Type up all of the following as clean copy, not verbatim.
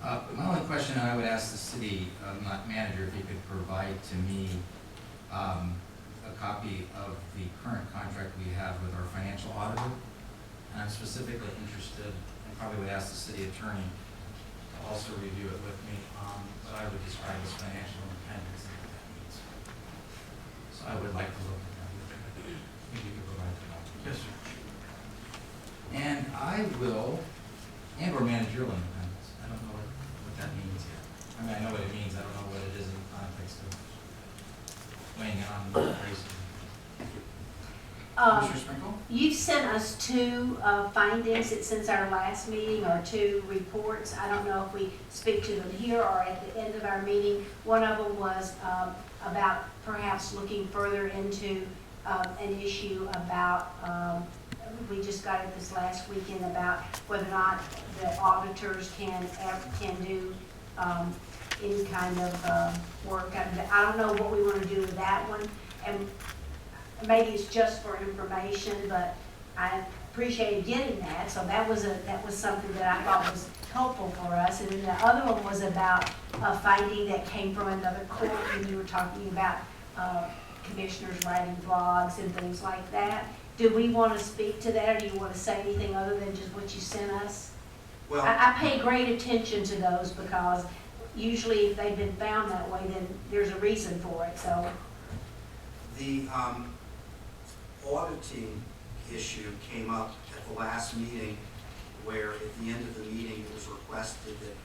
My only question I would ask the city manager if he could provide to me a copy of the current contract we have with our financial auditor. And I'm specifically interested, and probably would ask the city attorney to also review it with me, what I would describe as financial independence and what that means. So I would like to look at that. If you could provide that. Yes, sir. And I will, and/or managerial independence. I don't know what that means yet. I mean, I know what it means. I don't know what it is in the context of weighing in on the race. Mr. Sprinkle? You've sent us two findings since our last meeting, or two reports. I don't know if we speak to them here or at the end of our meeting. One of them was about perhaps looking further into an issue about, we just got it this last weekend, about whether or not the auditors can do any kind of work. I don't know what we want to do with that one. And maybe it's just for information, but I appreciated getting that. So that was something that I thought was helpful for us. And then the other one was about a finding that came from another court, and you were talking about commissioners writing blogs and things like that. Do we want to speak to that, or do you want to say anything other than just what you sent us? Well, I pay great attention to those, because usually if they've been found that way, then there's a reason for it. So the auditing issue came up at the last meeting, where at the end of the meeting it was requested that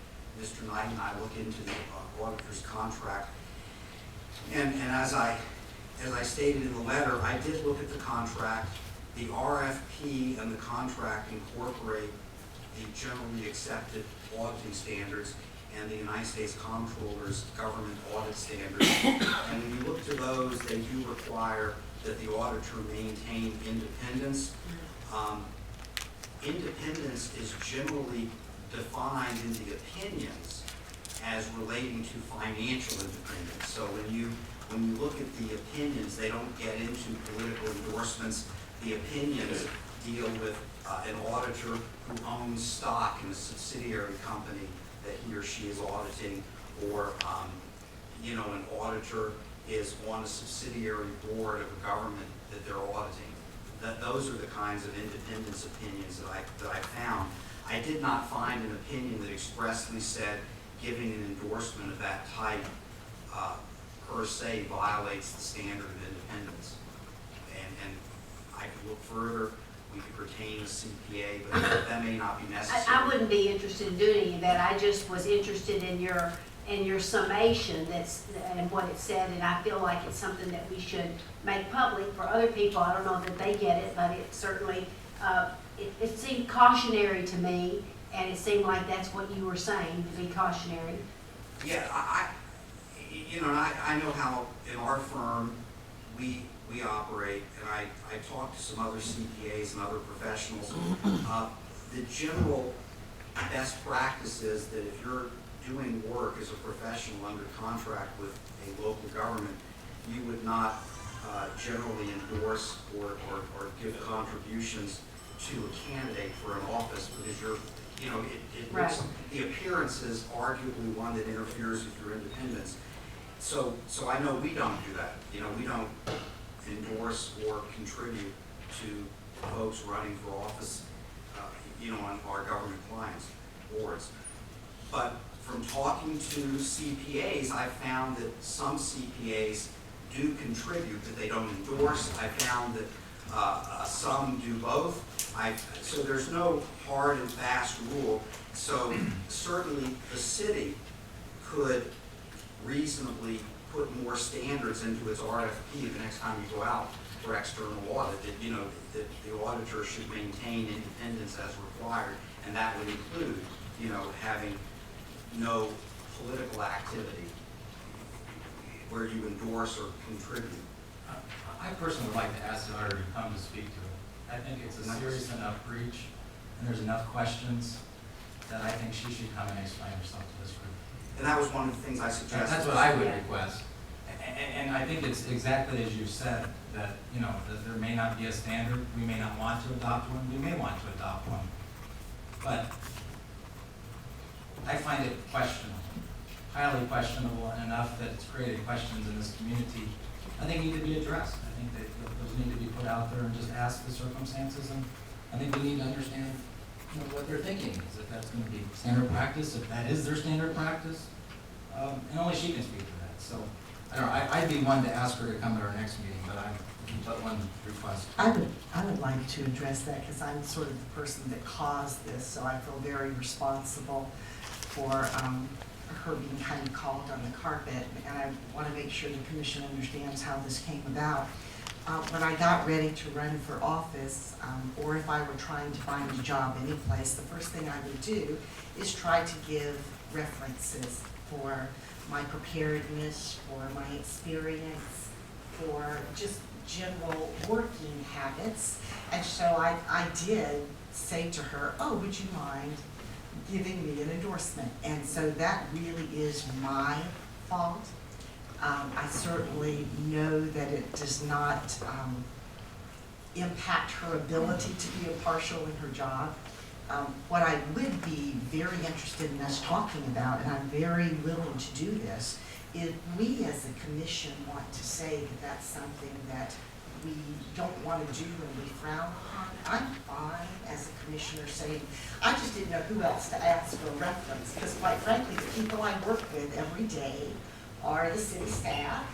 Mr. Knight and I look into the auditor's contract. And as I stated in the letter, I did look at the contract. The RFP and the contract incorporate the generally accepted auditing standards and the United States Comptroller's government audit standards. And when you look to those, they do require that the auditor maintain independence. Independence is generally defined in the opinions as relating to financial independence. So when you look at the opinions, they don't get into political endorsements. The opinions deal with an auditor who owns stock in a subsidiary company that he or she is auditing, or an auditor is on a subsidiary board of a government that they're auditing. Those are the kinds of independence opinions that I found. I did not find an opinion that expressly said giving an endorsement of that type per se violates the standard of independence. And I could look further. We could retain a CPA, but that may not be necessary. I wouldn't be interested in doing any of that. I just was interested in your summation and what it said, and I feel like it's something that we should make public for other people. I don't know that they get it, but it certainly it seemed cautionary to me, and it seemed like that's what you were saying, to be cautionary. Yeah, I know how in our firm we operate, and I talked to some other CPAs and other professionals. The general best practice is that if you're doing work as a professional under contract with a local government, you would not generally endorse or give contributions to a candidate for an office, because it looks, the appearance is arguably one that interferes with your independence. So I know we don't do that. We don't endorse or contribute to folks running for office, on our government clients' boards. But from talking to CPAs, I found that some CPAs do contribute, that they don't endorse. I found that some do both. So there's no hard and fast rule. So certainly the city could reasonably put more standards into its RFP the next time you go out for external audit, that the auditor should maintain independence as required, and that would include, having no political activity where you endorse or contribute. I personally would like to ask the auditor to come to speak to it. I think it's a serious enough breach, and there's enough questions that I think she should come and explain herself to this group. And that was one of the things I suggested. That's what I would request. And I think it's exactly as you said, that, that there may not be a standard. We may not want to adopt one. We may want to adopt one. But I find it questionable, highly questionable, and enough that it's created questions in this community. I think need to be addressed. I think that those need to be put out there and just ask the circumstances, and I think we need to understand, what they're thinking is, if that's gonna be standard practice, if that is their standard practice, and only she can speak to that. So, I don't know, I'd be one to ask her to come to our next meeting, but but one request. I would like to address that because I'm sort of the person that caused this, so I feel very responsible for her being kind of called on the carpet, and I want to make sure the commission understands how this came about. When I got ready to run for office, or if I were trying to find a job anyplace, the first thing I would do is try to give references for my preparedness, for my experience, for just general working habits. And so I did say to her, oh, would you mind giving me an endorsement? And so that really is my fault. I certainly know that it does not impact her ability to be impartial in her job. What I would be very interested in us talking about, and I'm very willing to do this, is we as a commission want to say that that's something that we don't want to do and we frown upon. I'm fine as a commissioner saying, I just didn't know who else to ask for a reference, because quite frankly, the people I work with every day are the city staff,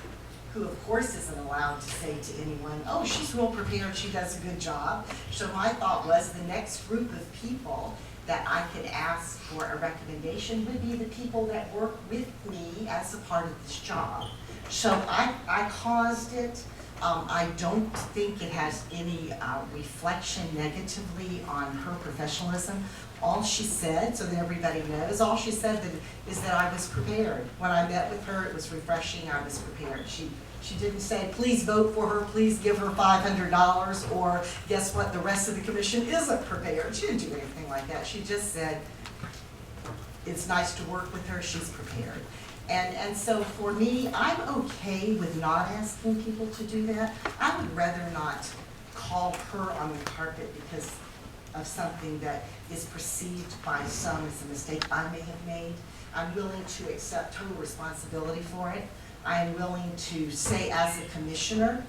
who of course isn't allowed to say to anyone, oh, she's real prepared, she does a good job. So my thought was the next group of people that I could ask for a recommendation would be the people that work with me as a part of this job. So I caused it. I don't think it has any reflection negatively on her professionalism. All she said, so that everybody knows, all she said is that I was prepared. When I met with her, it was refreshing, I was prepared. She didn't say, please vote for her, please give her $500, or guess what, the rest of the commission isn't prepared. She didn't do anything like that. She just said, it's nice to work with her, she's prepared. And so for me, I'm okay with not asking people to do that. I would rather not call her on the carpet because of something that is perceived by some as a mistake I may have made. I'm willing to accept total responsibility for it. I am willing to say as a commissioner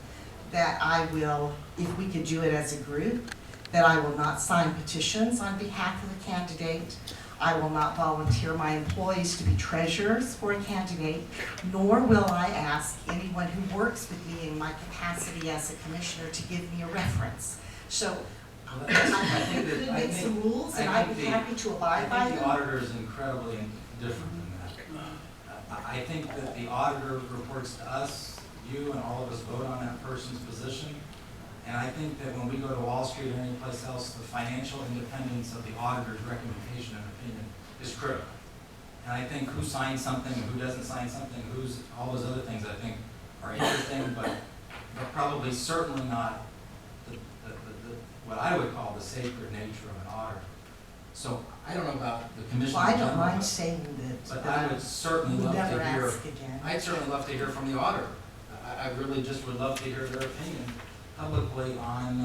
that I will, if we could do it as a group, that I will not sign petitions on behalf of the candidate. I will not volunteer my employees to be treasurers for a candidate, nor will I ask anyone who works with me in my capacity as a commissioner to give me a reference. So I think we could make some rules, and I'd be happy to abide by I think them. the auditor is incredibly different than that. I think that the auditor reports to us, you, and all of us vote on that person's position. And I think that when we go to Wall Street or any place else, the financial independence of the auditor's recommendation and opinion is critical. And I think who signs something and who doesn't sign something, all those other things I think are interesting, but probably certainly not what I would call the sacred nature of an auditor. So I don't know about the commission. Well, I in don't general, mind saying that. but I would certainly We'll love to never hear. ask again. I'd certainly love to hear from the auditor. I really just would love to hear their opinion publicly on,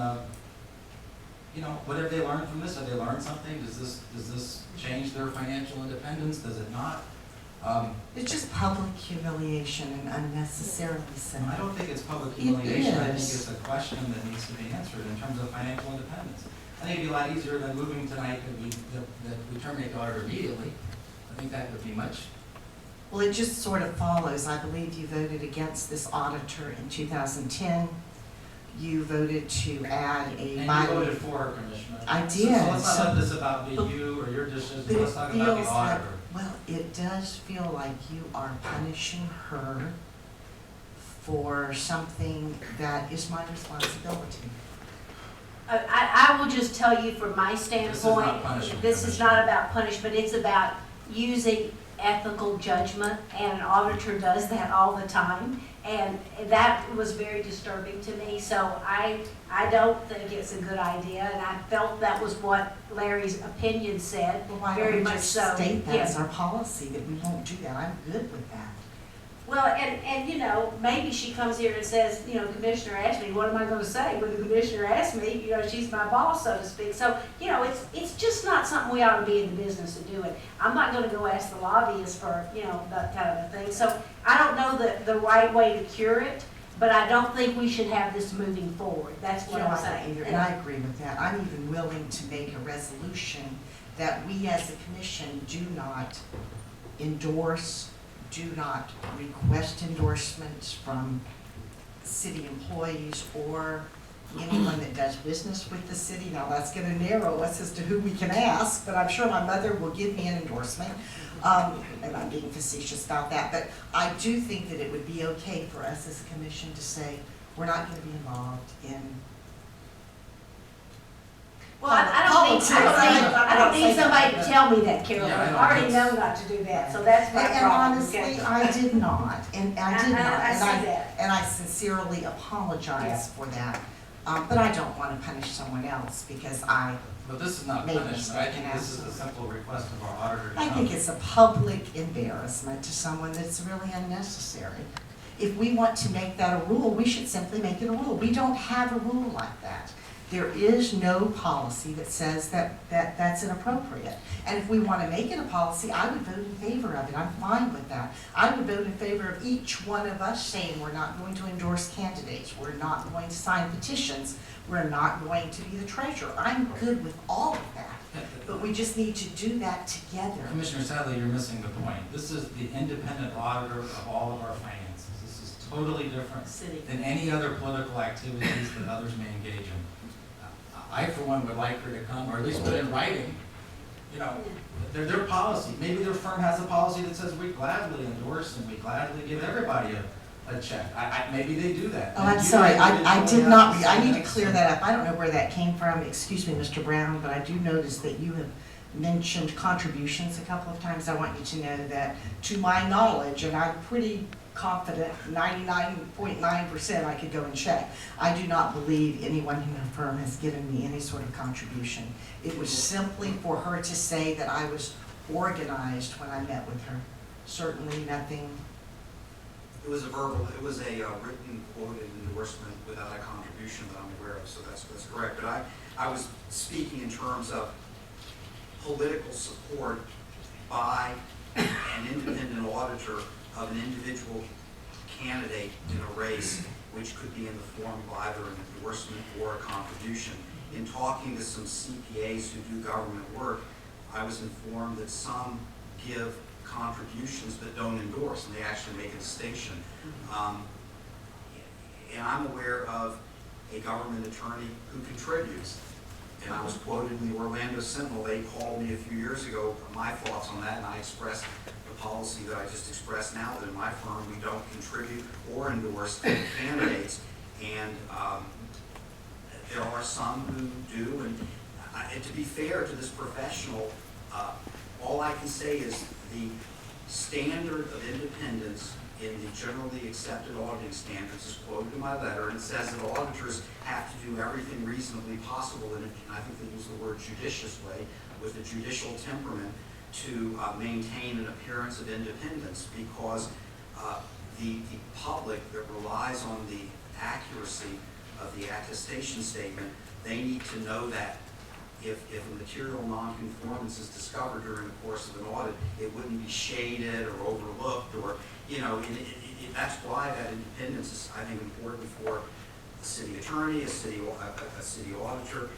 what have they learned from this? Have they learned something? Does this change their financial independence? Does it not? It's just public humiliation and unnecessarily so. I don't think it's public humiliation. I think is. it's a question that needs to be answered in terms of financial independence. I think it'd be a lot easier than moving tonight that we terminate the auditor immediately. I think that would be much. Well, it just sort of follows. I believe you voted against this auditor in 2010. You voted to add a. And you voted for her, Commissioner. I did. So let's not let this about be you or your decision. But Let's it talk about the feels like, auditor. well, it does feel like you are punishing her for something that is my responsibility. I will just tell you from my standpoint, not punishment, this is Commissioner. not about punishment, it's about using ethical judgment, and an auditor does that all the time. And that was very disturbing to me, so I don't think it's a good idea, and I felt that was what Larry's opinion said, Well, why very don't we much just so. state that Yes. as our policy, that we won't do that? I'm good with that. Well, and, you know, maybe she comes here and says, you know, Commissioner asked me, what am I gonna say when the Commissioner asked me? You know, she's my boss, so to speak. So, you know, it's just not something we ought to be in the business of doing. I'm not gonna go ask the lobbyists for, you know, that kind of a thing. So I don't know the right way to cure it, but I don't think we should have this moving forward. That's what No, I'm I saying. don't either, and I agree with that. I'm even willing to make a resolution that we as a commission do not endorse, do not request endorsements from city employees or anyone that does business with the city. Now, that's gonna narrow us as to who we can ask, but I'm sure my mother will give me an endorsement. And I'm being facetious about that, but I do think that it would be okay for us as a commission to say, we're not gonna be involved in. Well, I don't need somebody to tell me that, Carolyn. Yeah, I know, I already know that's- not to do that, so that's my And problem. honestly, okay? I did not, and I did not, I and see that. and I sincerely apologize for that. But I don't wanna punish someone else because But this is not Maybe punishment, I mistake think this is a absolutely. simple request of our auditor. to I come. think it's a public embarrassment to someone that's really unnecessary. If we want to make that a rule, we should simply make it a rule. We don't have a rule like that. There is no policy that says that's inappropriate. And if we want to make it a policy, I would vote in favor of it. I'm fine with that. I would vote in favor of each one of us saying we're not going to endorse candidates, we're not going to sign petitions, we're not going to be the treasurer. I'm good with all of that. But we just need to do that together. Commissioner, sadly, you're missing the point. This is the independent auditor of all of our finances. This is totally different City. than any other political activities that others may engage in. I, for one, would like her to come, or at least put in writing, you know, their policy. Maybe their firm has a policy that says we gladly endorse and we gladly give everybody a check. Maybe they do that. Oh, I'm You sorry, I individually did not, have to I say need to that. clear that up. I don't know where that came from, excuse me, Mr. Brown, but I do notice that you have mentioned contributions a couple of times. I want you to know that, to my knowledge, and I'm pretty confident, 99.9% I could go and check, I do not believe anyone in her firm has given me any sort of contribution. It was simply for her to say that I was organized when I met with her. Certainly nothing. It was a written quoted endorsement without a contribution that I'm aware of, so that's correct. But I was speaking in terms of political support by an independent auditor of an individual candidate in a race, which could be in the form of either an endorsement or a contribution. In talking to some CPAs who do government work, I was informed that some give contributions but don't endorse, and they actually make a distinction. And I'm aware of a government attorney who contributes. And I was quoted in the Orlando Sentinel. They called me a few years ago for my thoughts on that, and I expressed the policy that I just expressed now, that in my firm we don't contribute or endorse candidates. And there are some who do, and to be fair to this professional, all I can say is the standard of independence in the generally accepted auditing standards is quoted in my letter, and it says that auditors have to do everything reasonably possible, and I think they use the word judicious way, with a judicial temperament, to maintain an appearance of independence, because the public that relies on the accuracy of the attestation statement, they need to know that if a material nonconformance is discovered during the course of an audit, it wouldn't be shaded or overlooked, or, you know, that's why that independence is, I think, important for a city attorney, a city auditor.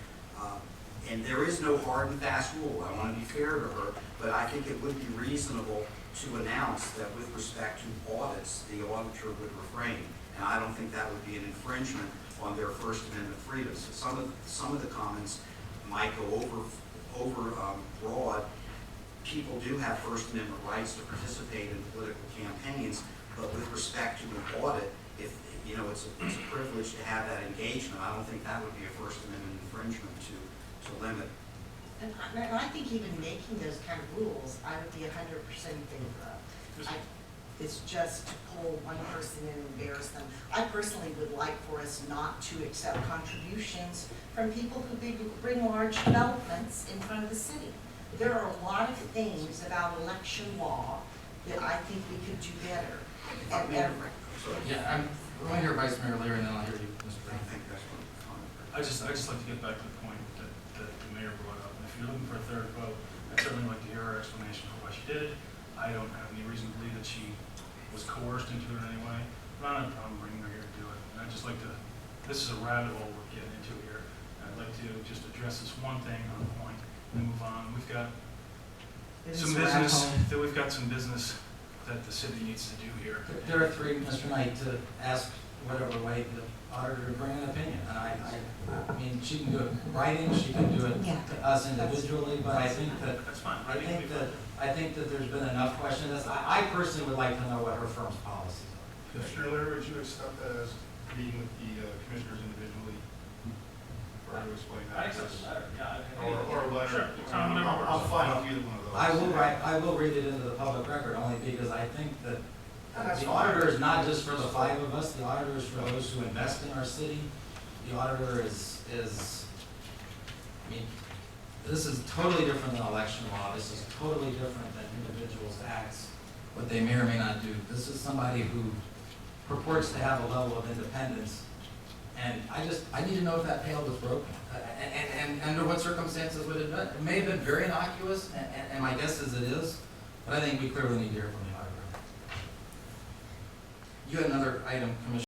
And there is no hard and fast rule. I want to be fair to her, but I think it would be reasonable to announce that with respect to audits, the auditor would refrain. And I don't think that would be an infringement on their First Amendment freedoms. So some of the comments might go over broad. People do have First Amendment rights to participate in political campaigns, but with respect to an audit, if you know, it's a privilege to have that engagement. I don't think that would be a First Amendment infringement to limit. And I think even making those kind of rules, I would be 100% in favor of. It's just to pull one person in and embarrass them. I personally would like for us not to accept contributions from people who bring large developments in front of the city. There are a lot of things about election law that I think we could do better. And- Yeah, I want to hear Vice Mayor Leary, and then I'll hear you, Mr. I Brown. think that's what I'm calling. I just like to get back to the point that the mayor brought up. And if you're looking for a third vote, I'd certainly like to hear her explanation for why she did it. I don't have any reason to believe that she was coerced into it in any way. But I don't have a problem bringing her here to do it. And I'd just like to, this is a rabbit hole we're getting into here. I'd like to just address this one thing on the point and move on. We've got It is some a rabbit business, hole. we've got some business that the city needs to do here. There are three, Mr. Knight, to ask whatever way the auditor to bring an opinion. And I mean, she can do it in writing, she can do it Yeah. to us individually, but I think that, That's fine. I think that there's been enough questions. I personally would like to know what her firm's policies are. Commissioner Leary, would you accept that as meeting with the commissioners individually? Or to explain that? Or a letter? Sure. I'm fine with either one of those. I will read it into the public record only because I think that That's the fine. auditor is not just for the five of us, the auditor is for those who invest in our city. The auditor is, I mean, this is totally different than election law. This is totally different than individuals' acts, what they may or may not do. This is somebody who purports to have a level of independence. And I need to know if that pail was broken. And under what circumstances would it have been? It may have been very innocuous, and my guess is it is, but I think we clearly need to hear from the auditor. You had another item, Commissioner.